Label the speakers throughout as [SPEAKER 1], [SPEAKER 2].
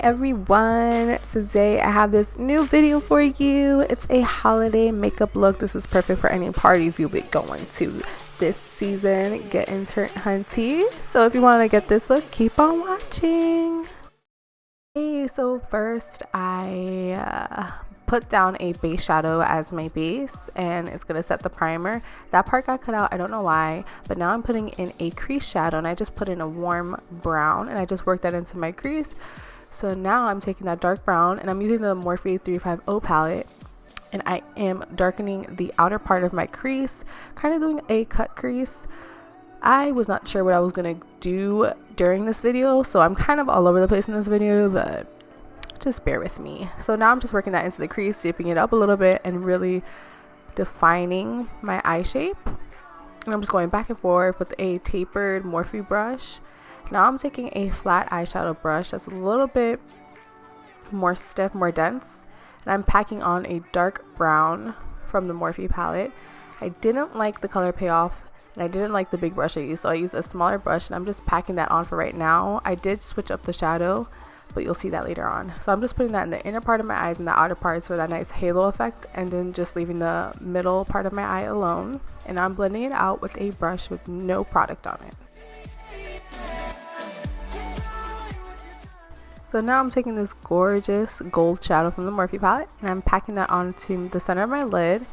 [SPEAKER 1] everyone, today I have this new video for you. It's a holiday makeup look. This is perfect for any parties you'll be going to this season, getting turned hunty. So if you want to get this look, keep on watching. Okay, so first I put down a base shadow as my base, and it's gonna set the primer. That part got cut out, I don't know why, but now I'm putting in a crease shadow, and I just put in a warm brown and I just worked that into my crease. So now I'm taking that dark brown and I'm using the Morphe 350 palette, and I am darkening the outer part of my crease, kind of doing a cut crease. I was not sure what I was gonna do during this video, so I'm kind of all over the place in this video, but just bear with me. So now I'm just working that into the crease, dipping it up a little bit and really defining my eye shape. And I'm just going back and forth with a tapered Morphe brush. Now I'm taking a flat eyeshadow brush that's a little bit more stiff, more dense, and I'm packing on a dark brown from the Morphe palette. I didn't like the color payoff and I didn't like the big brush I used, so I used a smaller brush and I'm just packing that on for right now. I did switch up the shadow, but you'll see that later on. So I'm just putting that in the inner part of my eyes and the outer parts for that nice halo effect, and then just leaving the middle part of my eye alone. And I'm blending it out with a brush with no product on it. So now I'm taking this gorgeous gold shadow from the Morphe palette and I'm packing that onto the center of my lid.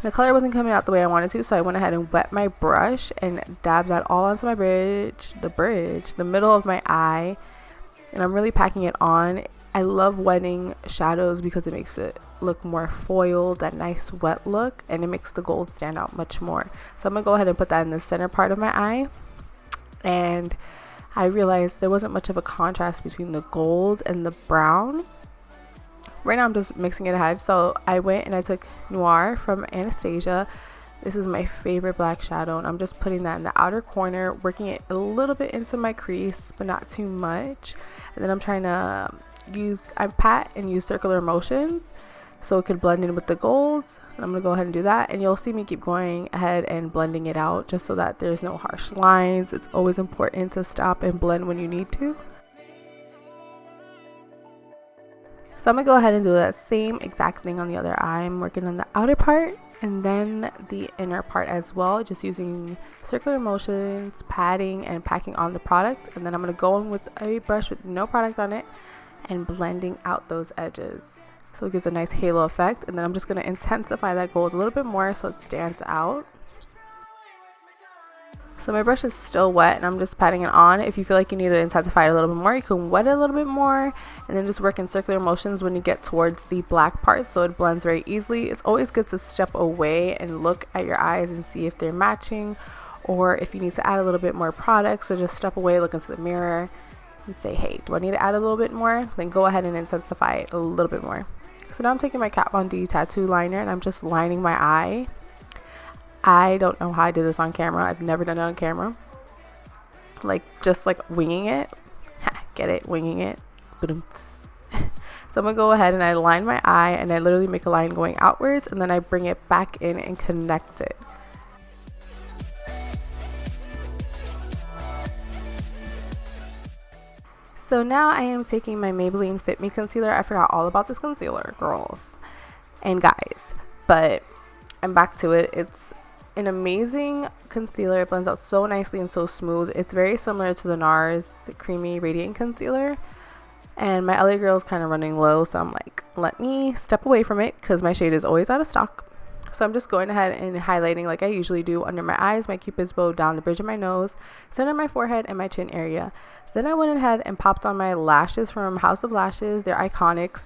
[SPEAKER 1] The color wasn't coming out the way I wanted to, so I went ahead and wet my brush and dabbed that all onto my the middle of my eye. And I'm really packing it on. I love wetting shadows because it makes it look more foiled, that nice wet look, and it makes the gold stand out much more. So I'm gonna go ahead and put that in the center part of my eye. And I realized there wasn't much of a contrast between the gold and the brown. Right now I'm just mixing it ahead. So I went and I took Noir from Anastasia. This is my favorite black shadow, and I'm just putting that in the outer corner, working it a little bit into my crease, but not too much. And then I'm trying to I pat and use circular motions so it could blend in with the golds. And I'm gonna go ahead and do that, and you'll see me keep going ahead and blending it out just so that there's no harsh lines. It's always important to stop and blend when you need to. So I'm gonna go ahead and do that same exact thing on the other eye. I'm working on the outer part and then the inner part as well, just using circular motions, patting and packing on the product. And then I'm going to go in with a brush with no product on it and blending out those edges so it gives a nice halo effect. And then I'm just going to intensify that gold a little bit more so it stands out. So my brush is still wet and I'm just patting it on. If you feel like you need to intensify it a little bit more, you can wet it a little bit more, and then just work in circular motions when you get towards the black part so it blends very easily. It's always good to step away and look at your eyes and see if they're matching, or if you need to add a little bit more product. So just step away, look into the mirror and say, hey, do I need to add a little bit more? Then go ahead and intensify it a little bit more. So now I'm taking my Kat Von D tattoo liner and I'm just lining my eye. I don't know how I did this on camera. I've never done it on camera. Just winging it. Get it? Winging it. So I'm going to go ahead and I line my eye and I literally make a line going outwards, and then I bring it back in and connect it. So now I am taking my Maybelline Fit Me Concealer. I forgot all about this concealer, girls and guys, but I'm back to it. It's an amazing concealer. It blends out so nicely and so smooth. It's very similar to the Noir's creamy radiant concealer, and my LA girl is kind of running low, so I'm like, let me step away from it because my shade is always out of stock. So I'm just going ahead and highlighting like I usually do under my eyes, my cupid's bow, down the bridge of my nose, center of my forehead, and my chin area. Then I went ahead and popped on my lashes from House of Lashes. They're Iconics.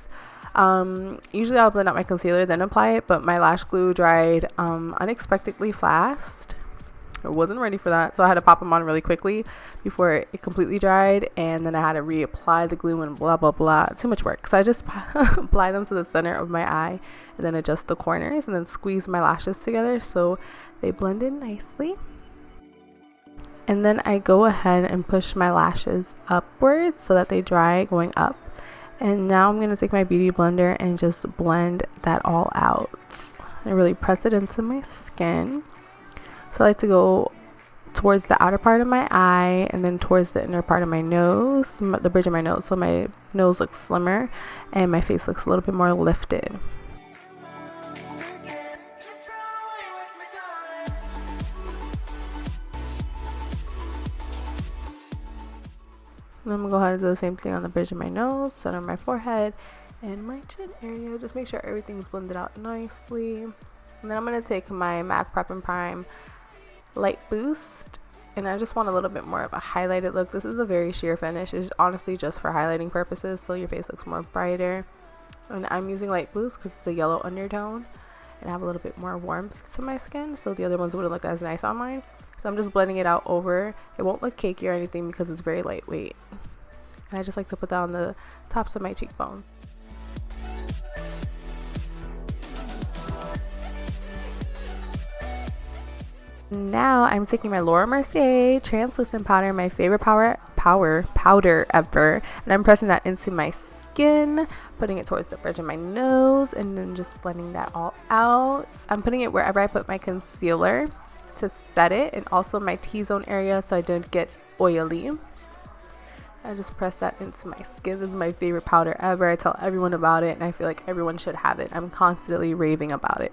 [SPEAKER 1] Usually I'll blend out my concealer then apply it, but my lash glue dried unexpectedly fast. I wasn't ready for that, so I had to pop them on really quickly before it completely dried, and then I had to reapply the glue and blah blah blah. Too much work. So I just apply them to the center of my eye and then adjust the corners and then squeeze my lashes together so they blend in nicely. And then I go ahead and push my lashes upwards so that they dry going up. And now I'm going to take my beauty blender and just blend that all out. I really press it into my skin. So I like to go towards the outer part of my eye and then towards the inner part of my nose, the bridge of my nose, so my nose looks slimmer and my face looks a little bit more lifted. And I'm gonna go ahead and do the same thing on the bridge of my nose, center of my forehead, and my chin area. Just make sure everything's blended out nicely. And then I'm gonna take my MAC Prep and Prime Light Boost, and I just want a little bit more of a highlighted look. This is a very sheer finish. It's honestly just for highlighting purposes, so your face looks more brighter. And I'm using Light Boost because it's a yellow undertone, and I have a little bit more warmth to my skin, so the other ones wouldn't look as nice on mine. So I'm just blending it out over. It won't look cakey or anything because it's very lightweight. And I just like to put that on the tops of my cheekbones. Now I'm taking my Mercier translucent powder, my favorite powder ever, and I'm pressing that into my skin, putting it towards the bridge of my nose, and then just blending that all out. I'm putting it wherever I put my concealer to set it, and also my T-zone area so I don't get oily. I just press that into my skin. This is my favorite powder ever. I tell everyone about it, and I feel like everyone should have it. I'm constantly raving about it.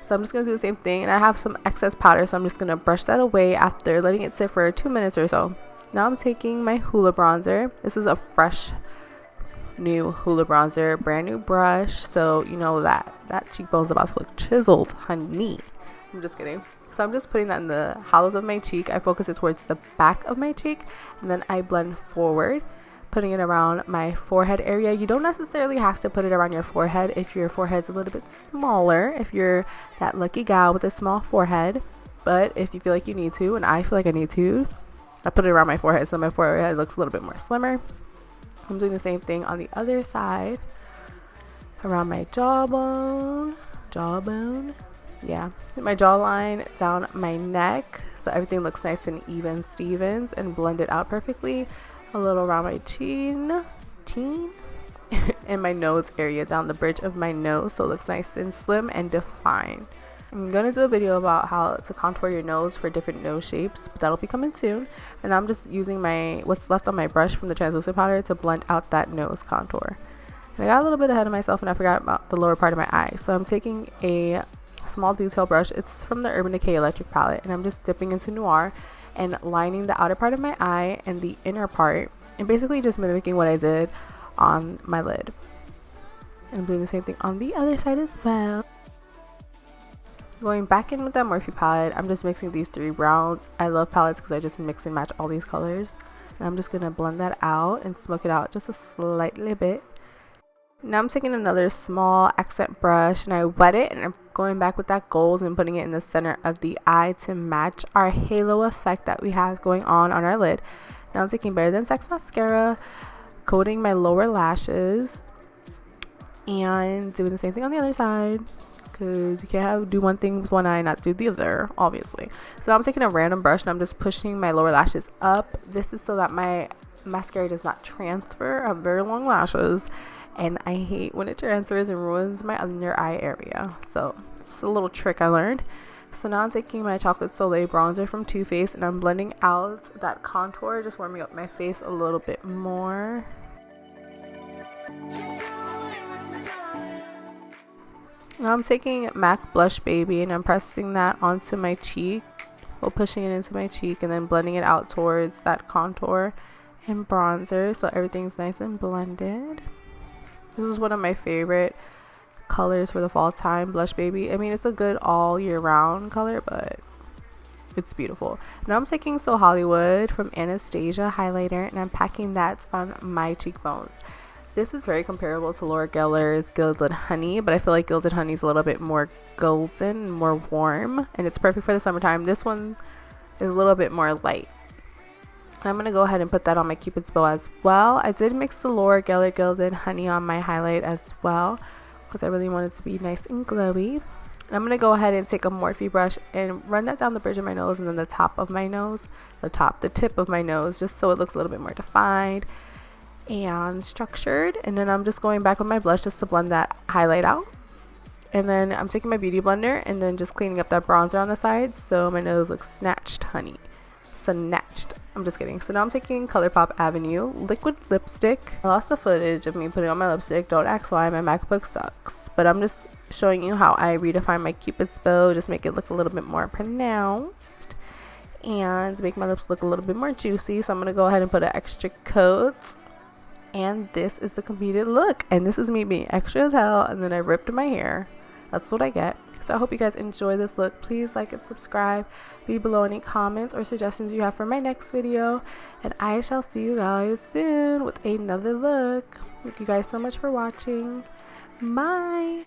[SPEAKER 1] So I'm just going to do the same thing, and I have some excess powder, so I'm just going to brush that away after letting it sit for 2 minutes or so. Now I'm taking my Hoola bronzer. This is a fresh new Hoola bronzer, brand new brush, so you know that cheekbone's about to look chiseled, honey. I'm just kidding. So I'm just putting that in the hollows of my cheek. I focus it towards the back of my cheek, and then I blend forward, putting it around my forehead area. You don't necessarily have to put it around your forehead if your forehead's a little bit smaller, if you're that lucky gal with a small forehead. But if you feel like you need to, and I feel like I need to, I put it around my forehead so my forehead looks a little bit more slimmer. I'm doing the same thing on the other side, around my jawbone, yeah, my jawline, down my neck, so everything looks nice and even Stevens and blended out perfectly. A little around my chin and my nose area, down the bridge of my nose, so it looks nice and slim and defined. I'm gonna do a video about how to contour your nose for different nose shapes, but that'll be coming soon. And I'm just using what's left on my brush from the translucent powder to blend out that nose contour. And I got a little bit ahead of myself and I forgot about the lower part of my eye, so I'm taking a small detail brush. It's from the Urban Decay Electric palette, and I'm just dipping into Noir and lining the outer part of my eye and the inner part, and basically just mimicking what I did on my lid. And I'm doing the same thing on the other side as well. Going back in with that Morphe palette, I'm just mixing these 3 browns. I love palettes because I just mix and match all these colors. And I'm just going to blend that out and smoke it out just a slightly bit. Now I'm taking another small accent brush and I wet it, and I'm going back with that gold and putting it in the center of the eye to match our halo effect that we have going on our lid. Now I'm taking Better Than Sex mascara, coating my lower lashes, and doing the same thing on the other side, because you can't do one thing with one eye and not do the other, obviously. So now I'm taking a random brush and I'm just pushing my lower lashes up. This is so that my mascara does not transfer. I have very long lashes, and I hate when it transfers and ruins my under eye area. So it's a little trick I learned. So now I'm taking my Chocolate Soleil bronzer from Too Faced, and I'm blending out that contour, just warming up my face a little bit more. Now I'm taking MAC Blush Baby and I'm pressing that onto my cheek, while pushing it into my cheek and then blending it out towards that contour and bronzer, so everything's nice and blended. This is one of my favorite colors for the fall time, Blush Baby. I mean, it's a good all year round color, but it's beautiful. Now I'm taking So Hollywood from Anastasia highlighter, and I'm packing that on my cheekbones. This is very comparable to Laura Geller's Gilded Honey, but I feel like Gilded Honey is a little bit more golden, more warm, and it's perfect for the summertime. This one is a little bit more light. I'm going to go ahead and put that on my Cupid's bow as well. I did mix the Laura Geller Gilded Honey on my highlight as well, because I really want it to be nice and glowy. And I'm going to go ahead and take a Morphe brush and run that down the bridge of my nose and then the top of my nose, the tip of my nose, just so it looks a little bit more defined and structured. And then I'm just going back with my blush just to blend that highlight out. And then I'm taking my beauty blender and then just cleaning up that bronzer on the sides so my nose looks snatched, honey. snatched. I'm just kidding. So now I'm taking Colourpop Avenue liquid lipstick. I lost the footage of me putting on my lipstick. Don't ask why, my MacBook sucks. But I'm just showing you how I redefine my Cupid's bow. Just make it look a little bit more pronounced and make my lips look a little bit more juicy. So I'm going to go ahead and put an extra coat. And this is the completed look. And this is me being extra as hell. And then I ripped my hair. That's what I get. So I hope you guys enjoy this look. Please like and subscribe. Leave below any comments or suggestions you have for my next video. And I shall see you guys soon with another look. Thank you guys so much for watching. Bye.